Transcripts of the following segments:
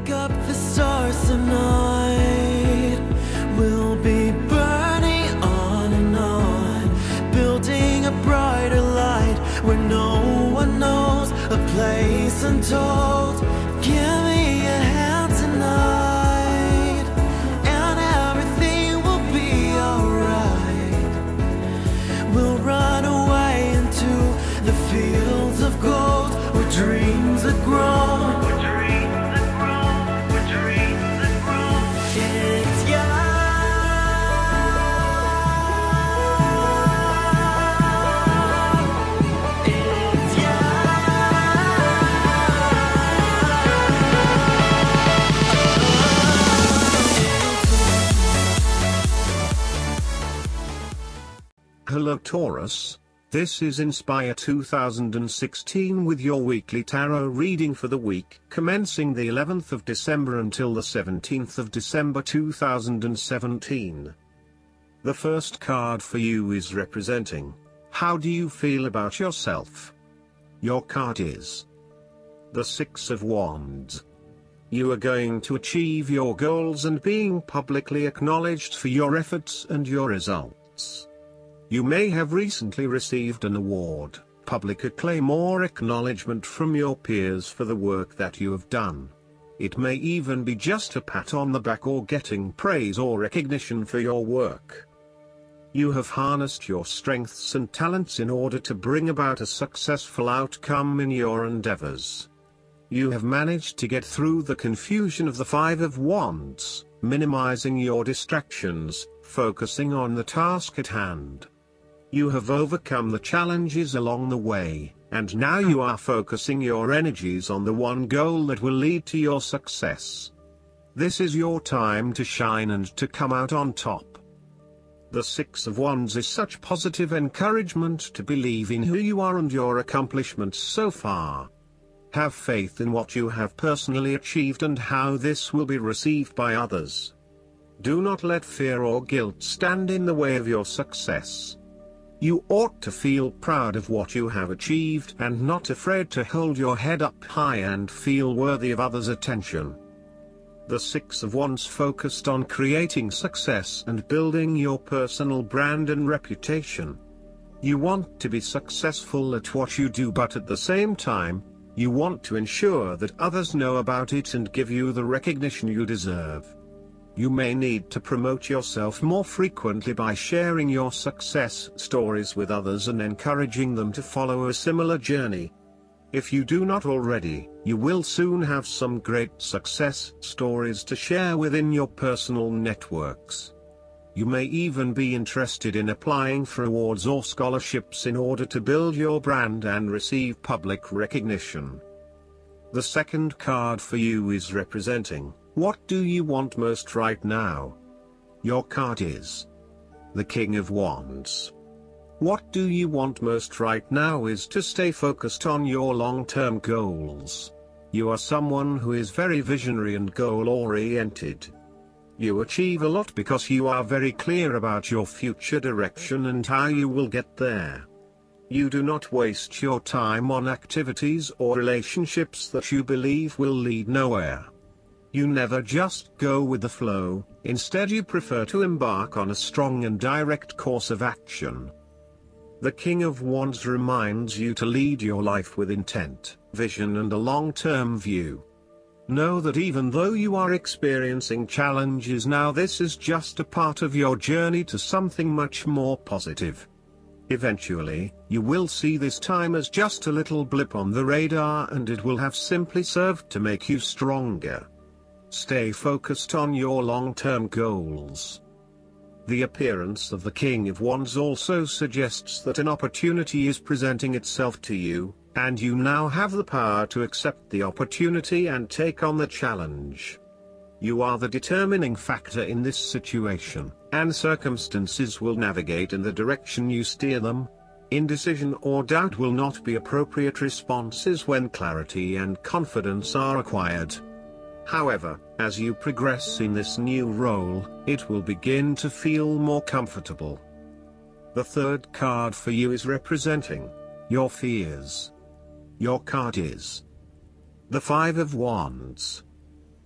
Wake up the stars tonight. We'll be burning on and on, building a brighter light where no one knows, a place untold. Give me a hand tonight, and everything will be alright. We'll run away into the fields of gold where dreams are grown. Hello Taurus, this is Inspire 2016 with your weekly tarot reading for the week commencing the 11th of December until the 17th of December 2017. The first card for you is representing, how do you feel about yourself? Your card is the Six of Wands. You are going to achieve your goals and being publicly acknowledged for your efforts and your results. You may have recently received an award, public acclaim or acknowledgement from your peers for the work that you have done. It may even be just a pat on the back or getting praise or recognition for your work. You have harnessed your strengths and talents in order to bring about a successful outcome in your endeavors. You have managed to get through the confusion of the Five of Wands, minimizing your distractions, focusing on the task at hand. You have overcome the challenges along the way, and now you are focusing your energies on the one goal that will lead to your success. This is your time to shine and to come out on top. The Six of Wands is such positive encouragement to believe in who you are and your accomplishments so far. Have faith in what you have personally achieved and how this will be received by others. Do not let fear or guilt stand in the way of your success. You ought to feel proud of what you have achieved and not afraid to hold your head up high and feel worthy of others' attention. The Six of Wands focused on creating success and building your personal brand and reputation. You want to be successful at what you do, but at the same time, you want to ensure that others know about it and give you the recognition you deserve. You may need to promote yourself more frequently by sharing your success stories with others and encouraging them to follow a similar journey. If you do not already, you will soon have some great success stories to share within your personal networks. You may even be interested in applying for awards or scholarships in order to build your brand and receive public recognition. The second card for you is representing, what do you want most right now? Your card is the King of Wands. What do you want most right now is to stay focused on your long-term goals. You are someone who is very visionary and goal-oriented. You achieve a lot because you are very clear about your future direction and how you will get there. You do not waste your time on activities or relationships that you believe will lead nowhere. You never just go with the flow, instead you prefer to embark on a strong and direct course of action. The King of Wands reminds you to lead your life with intent, vision and a long-term view. Know that even though you are experiencing challenges now, this is just a part of your journey to something much more positive. Eventually, you will see this time as just a little blip on the radar and it will have simply served to make you stronger. Stay focused on your long-term goals. The appearance of the King of Wands also suggests that an opportunity is presenting itself to you, and you now have the power to accept the opportunity and take on the challenge. You are the determining factor in this situation, and circumstances will navigate in the direction you steer them. Indecision or doubt will not be appropriate responses when clarity and confidence are acquired. However, as you progress in this new role, it will begin to feel more comfortable. The third card for you is representing your fears. Your card is the Five of Wands.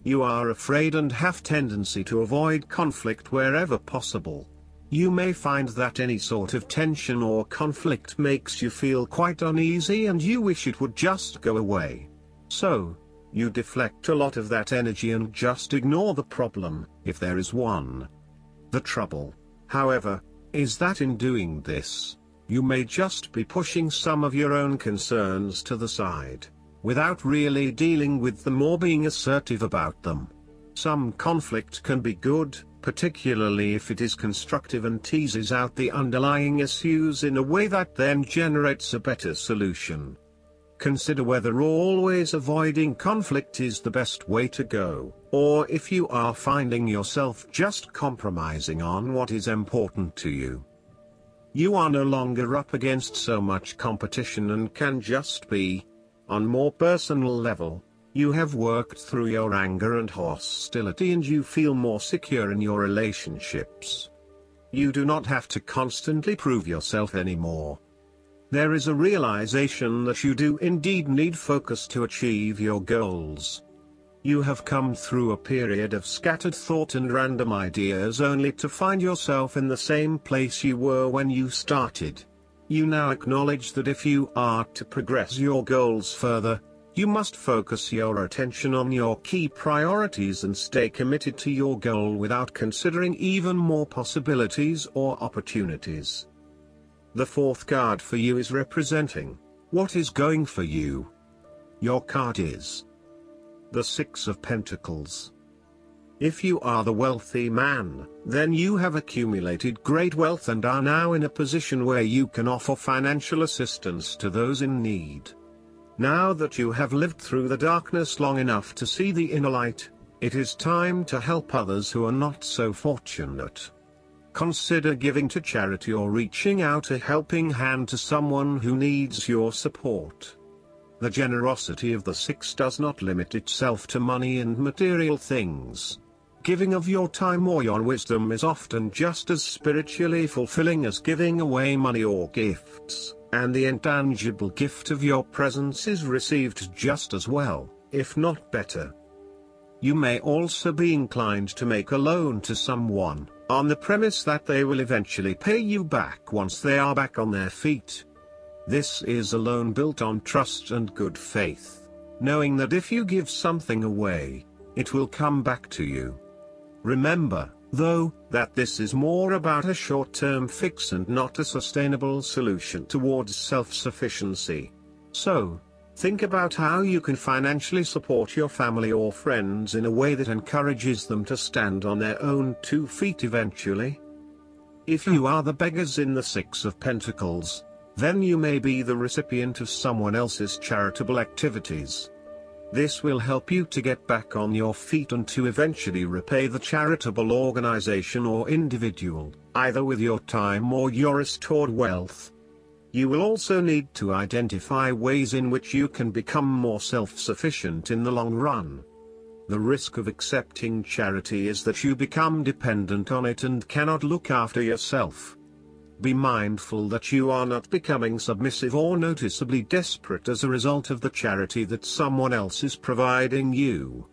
You are afraid and have tendency to avoid conflict wherever possible. You may find that any sort of tension or conflict makes you feel quite uneasy and you wish it would just go away. So, you deflect a lot of that energy and just ignore the problem, if there is one. The trouble, however, is that in doing this, you may just be pushing some of your own concerns to the side, without really dealing with them or being assertive about them. Some conflict can be good, particularly if it is constructive and teases out the underlying issues in a way that then generates a better solution. Consider whether always avoiding conflict is the best way to go, or if you are finding yourself just compromising on what is important to you. You are no longer up against so much competition and can just be. On more personal level, you have worked through your anger and hostility and you feel more secure in your relationships. You do not have to constantly prove yourself anymore. There is a realization that you do indeed need focus to achieve your goals. You have come through a period of scattered thought and random ideas only to find yourself in the same place you were when you started. You now acknowledge that if you are to progress your goals further, you must focus your attention on your key priorities and stay committed to your goal without considering even more possibilities or opportunities. The fourth card for you is representing what is going for you. Your card is the Six of Pentacles. If you are the wealthy man, then you have accumulated great wealth and are now in a position where you can offer financial assistance to those in need. Now that you have lived through the darkness long enough to see the inner light, it is time to help others who are not so fortunate. Consider giving to charity or reaching out a helping hand to someone who needs your support. The generosity of the Six does not limit itself to money and material things. Giving of your time or your wisdom is often just as spiritually fulfilling as giving away money or gifts, and the intangible gift of your presence is received just as well, if not better. You may also be inclined to make a loan to someone, on the premise that they will eventually pay you back once they are back on their feet. This is a loan built on trust and good faith, knowing that if you give something away, it will come back to you. Remember, though, that this is more about a short-term fix and not a sustainable solution towards self-sufficiency. So, think about how you can financially support your family or friends in a way that encourages them to stand on their own 2 feet eventually. If you are the beggars in the Six of Pentacles, then you may be the recipient of someone else's charitable activities. This will help you to get back on your feet and to eventually repay the charitable organization or individual, either with your time or your restored wealth. You will also need to identify ways in which you can become more self-sufficient in the long run. The risk of accepting charity is that you become dependent on it and cannot look after yourself. Be mindful that you are not becoming submissive or noticeably desperate as a result of the charity that someone else is providing you.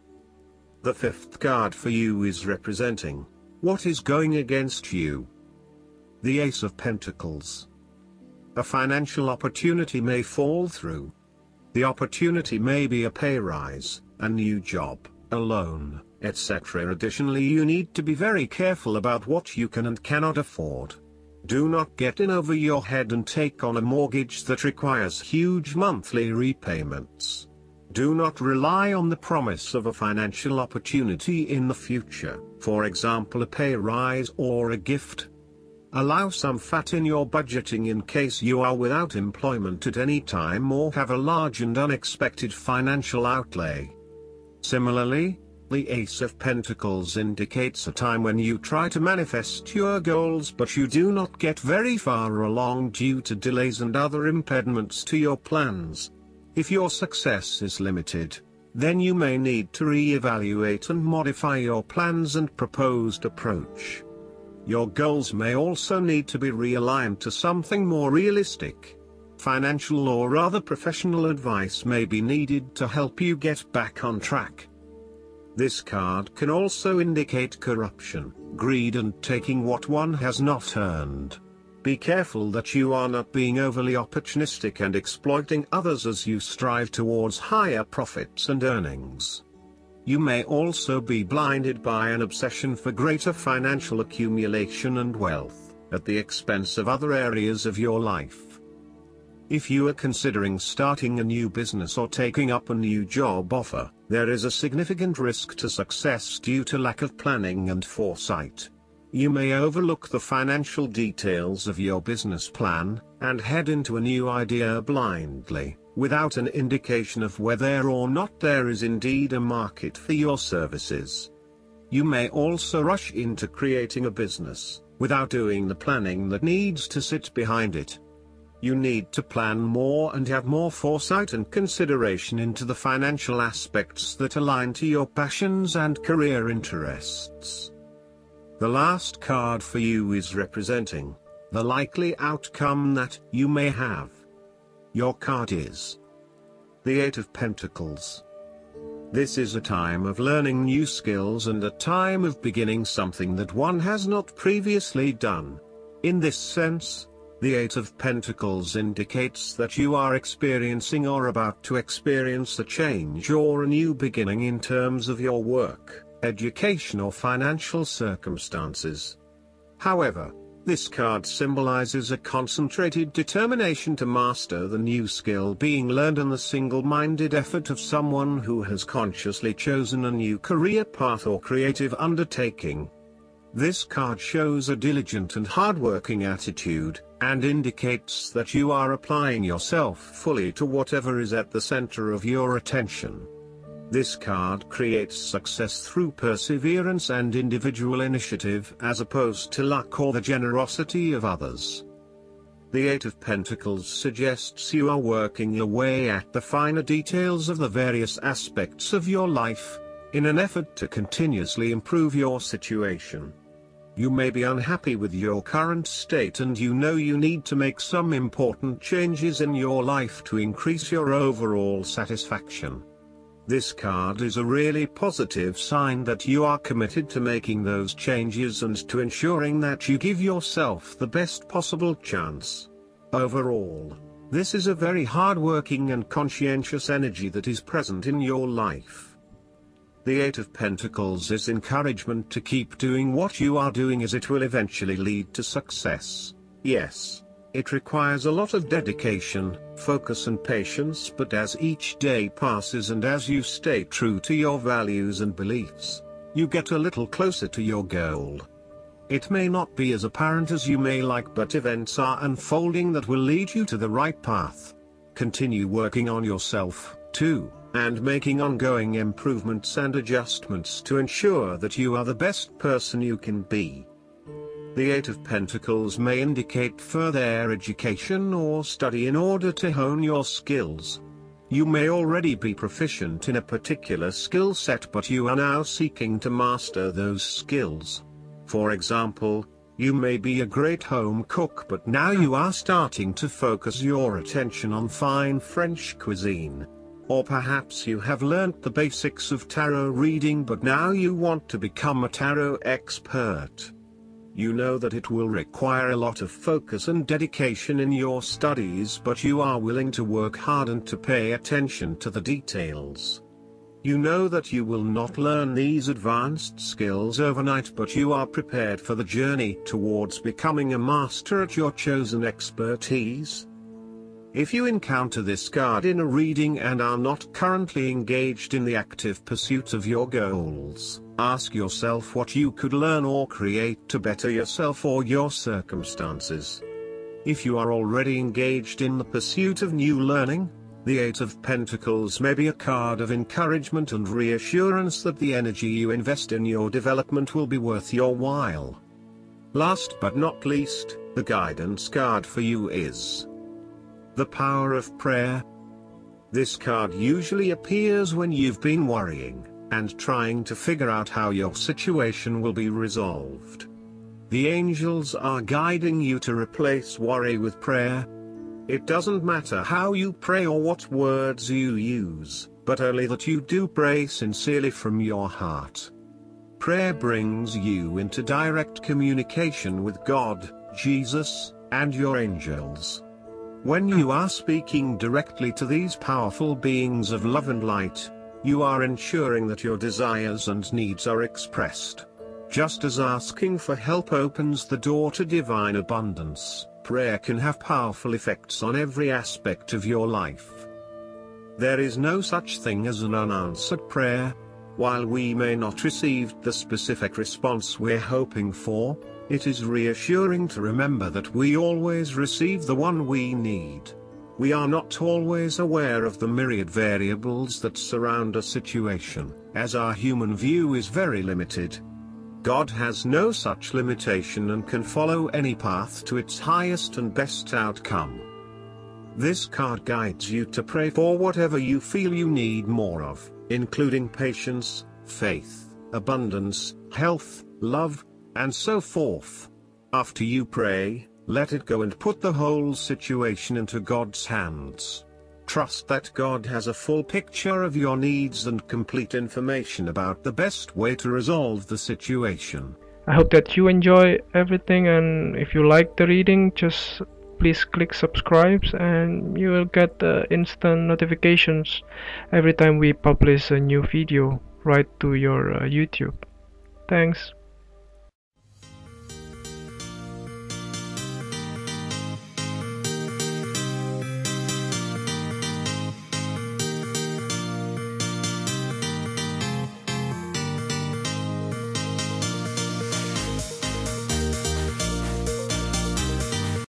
The fifth card for you is representing what is going against you. The Ace of Pentacles. A financial opportunity may fall through. The opportunity may be a pay rise, a new job, a loan, etc. Additionally, you need to be very careful about what you can and cannot afford. Do not get in over your head and take on a mortgage that requires huge monthly repayments. Do not rely on the promise of a financial opportunity in the future, for example a pay rise or a gift. Allow some fat in your budgeting in case you are without employment at any time or have a large and unexpected financial outlay. Similarly, the Ace of Pentacles indicates a time when you try to manifest your goals but you do not get very far along due to delays and other impediments to your plans. If your success is limited, then you may need to re-evaluate and modify your plans and proposed approach. Your goals may also need to be realigned to something more realistic. Financial or other professional advice may be needed to help you get back on track. This card can also indicate corruption, greed and taking what one has not earned. Be careful that you are not being overly opportunistic and exploiting others as you strive towards higher profits and earnings. You may also be blinded by an obsession for greater financial accumulation and wealth, at the expense of other areas of your life. If you are considering starting a new business or taking up a new job offer, there is a significant risk to success due to lack of planning and foresight. You may overlook the financial details of your business plan, and head into a new idea blindly, without an indication of whether or not there is indeed a market for your services. You may also rush into creating a business, without doing the planning that needs to sit behind it. You need to plan more and have more foresight and consideration into the financial aspects that align to your passions and career interests. The last card for you is representing the likely outcome that you may have. Your card is the Eight of Pentacles. This is a time of learning new skills and a time of beginning something that one has not previously done. In this sense, the Eight of Pentacles indicates that you are experiencing or about to experience a change or a new beginning in terms of your work, education or financial circumstances. However, this card symbolizes a concentrated determination to master the new skill being learned and the single-minded effort of someone who has consciously chosen a new career path or creative undertaking. This card shows a diligent and hard-working attitude, and indicates that you are applying yourself fully to whatever is at the center of your attention. This card creates success through perseverance and individual initiative as opposed to luck or the generosity of others. The Eight of Pentacles suggests you are working your way at the finer details of the various aspects of your life, in an effort to continuously improve your situation. You may be unhappy with your current state and you know you need to make some important changes in your life to increase your overall satisfaction. This card is a really positive sign that you are committed to making those changes and to ensuring that you give yourself the best possible chance. Overall, this is a very hard-working and conscientious energy that is present in your life. The Eight of Pentacles is encouragement to keep doing what you are doing as it will eventually lead to success. Yes, it requires a lot of dedication, focus and patience, but as each day passes and as you stay true to your values and beliefs, you get a little closer to your goal. It may not be as apparent as you may like, but events are unfolding that will lead you to the right path. Continue working on yourself, too, and making ongoing improvements and adjustments to ensure that you are the best person you can be. The Eight of Pentacles may indicate further education or study in order to hone your skills. You may already be proficient in a particular skill set, but you are now seeking to master those skills. For example, you may be a great home cook, but now you are starting to focus your attention on fine French cuisine. Or perhaps you have learnt the basics of tarot reading, but now you want to become a tarot expert. You know that it will require a lot of focus and dedication in your studies, but you are willing to work hard and to pay attention to the details. You know that you will not learn these advanced skills overnight, but you are prepared for the journey towards becoming a master at your chosen expertise. If you encounter this card in a reading and are not currently engaged in the active pursuit of your goals, ask yourself what you could learn or create to better yourself or your circumstances. If you are already engaged in the pursuit of new learning, the Eight of Pentacles may be a card of encouragement and reassurance that the energy you invest in your development will be worth your while. Last but not least, the guidance card for you is the Power of Prayer. This card usually appears when you've been worrying and trying to figure out how your situation will be resolved. The angels are guiding you to replace worry with prayer. It doesn't matter how you pray or what words you use, but only that you do pray sincerely from your heart. Prayer brings you into direct communication with God, Jesus, and your angels. When you are speaking directly to these powerful beings of love and light, you are ensuring that your desires and needs are expressed. Just as asking for help opens the door to divine abundance, prayer can have powerful effects on every aspect of your life. There is no such thing as an unanswered prayer. While we may not receive the specific response we're hoping for, it is reassuring to remember that we always receive the one we need. We are not always aware of the myriad variables that surround a situation, as our human view is very limited. God has no such limitation and can follow any path to its highest and best outcome. This card guides you to pray for whatever you feel you need more of, including patience, faith, abundance, health, love, and so forth. After you pray, let it go and put the whole situation into God's hands. Trust that God has a full picture of your needs and complete information about the best way to resolve the situation. I hope that you enjoy everything, and if you like the reading, just please click subscribe and you will get instant notifications every time we publish a new video right to your YouTube. Thanks.